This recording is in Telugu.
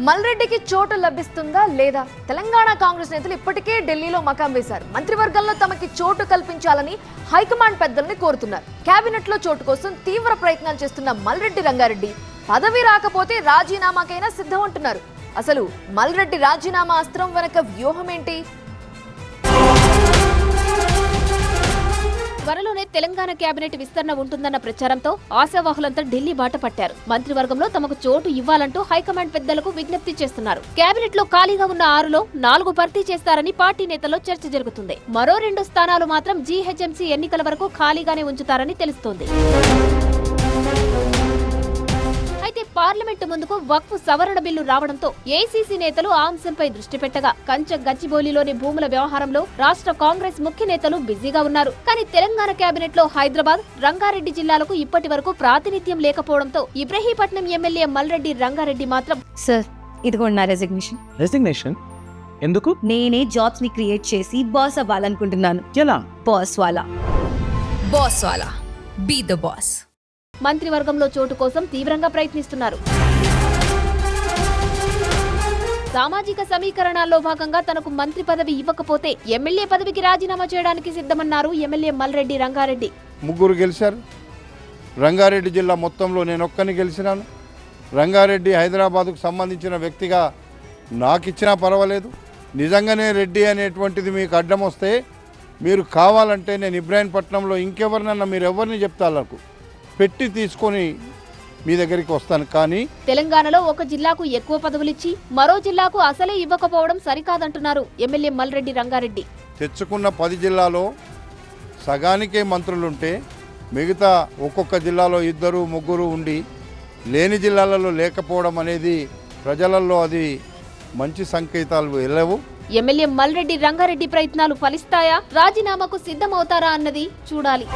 మల్రెడ్డికి చోటు లభిస్తుందా లేదా? తెలంగాణ కాంగ్రెస్ నేతలు ఇప్పటికే ఢిల్లీలో మకాం వేశారు. మంత్రివర్గంలో తమకి చోటు కల్పించాలని హైకమాండ్ పెద్దల్ని కోరుతున్నారు. కేబినెట్ లో చోటు కోసం తీవ్ర ప్రయత్నాలు చేస్తున్న మల్రెడ్డి రంగారెడ్డి పదవి రాకపోతే రాజీనామాకైనా సిద్ధం అంటున్నారు. అసలు మల్రెడ్డి రాజీనామా అస్త్రం వెనక వ్యూహం ఏంటి? త్వరలోనే తెలంగాణ కేబినెట్ విస్తరణ ఉంటుందన్న ప్రచారంతో ఆశావాహులంతా ఢిల్లీ బాట పట్టారు. మంత్రివర్గంలో తమకు చోటు ఇవ్వాలంటూ హైకమాండ్ పెద్దలకు విజ్ఞప్తి చేస్తున్నారు. కేబినెట్ లో ఖాళీగా ఉన్న 6లో 4 భర్తీ చేస్తారని పార్టీ నేతల్లో చర్చ జరుగుతుంది. మరో 2 స్థానాలు మాత్రం జీహెచ్ఎంసీ ఎన్నికల వరకు ఖాళీగానే ఉంచుతారని తెలుస్తోంది. అయితే పార్లమెంటు ముందుకు వక్ఫ్ సవరణ బిల్లు రావడంతో ఏసీసీ నేతలు ఆ అంశంపై దృష్టి పెట్టగా కంచ గచ్చిబౌలిలోని భూముల వ్యవహారంలో రాష్ట్ర కాంగ్రెస్ ముఖ్య నేతలు బిజీగా ఉన్నారు. కానీ తెలంగాణ కేబినెట్ లో హైదరాబాద్, రంగారెడ్డి జిల్లాలకు ఇప్పటి వరకు ప్రాతినిధ్యం లేకపోవడంతో ఇబ్రహీపట్నం ఎమ్మెల్యే మల్రెడ్డి రంగారెడ్డి మాత్రం సార్ ఇదిగోండి నా రెసిగ్నేషన్. ఎందుకు? నేనే జాబ్స్ ని క్రియేట్ చేసి బాస్ అవ్వాలనుకుంటున్నాను. ఎలా? బాస్ వాలా బీ ద బాస్. మంత్రివర్గంలో చోటు కోసం తీవ్రంగా ప్రయత్నిస్తున్నారు. సామాజిక సమీకరణాల్లో భాగంగా తనకు మంత్రి పదవి ఇవ్వకపోతే ఎమ్మెల్యే పదవికి రాజీనామా చేయడానికి సిద్ధమన్నారు ఎమ్మెల్యే మల్రెడ్డి రంగారెడ్డి. 3 గెలిచారు. రంగారెడ్డి జిల్లా మొత్తంలో నేను ఒక్కని గెలిచినాను. రంగారెడ్డి హైదరాబాద్కు సంబంధించిన వ్యక్తిగా నాకు ఇచ్చినా పర్వాలేదు. నిజంగానే రెడ్డి అనేటువంటిది మీకు అడ్డం వస్తే మీరు కావాలంటే నేను ఇబ్రాహీంపట్నంలో ఇంకెవరినన్నా మీరు ఎవరిని చెప్తాలకు పెట్టి తీసుకొని మీ దగ్గరికి వస్తాను. కానీ తెలంగాణలో ఒక జిల్లాకు ఎక్కువ పదవులిచ్చి మరో జిల్లాకు అసలే ఇవ్వకపోవడం సరికాదంటున్నారు ఎమ్మెల్యే మల్రెడ్డి రంగారెడ్డి. తెచ్చుకున్న 10 జిల్లాలో సగానికే మంత్రులుంటే మిగతా ఒక్కొక్క జిల్లాలో 2, 3 ఉండి లేని జిల్లాలలో లేకపోవడం అనేది ప్రజలలో అది మంచి సంకేతాలు వెళ్ళవు. ఎమ్మెల్యే మల్రెడ్డి రంగారెడ్డి ప్రయత్నాలు ఫలిస్తాయా? రాజీనామాకు సిద్ధమవుతారా అన్నది చూడాలి.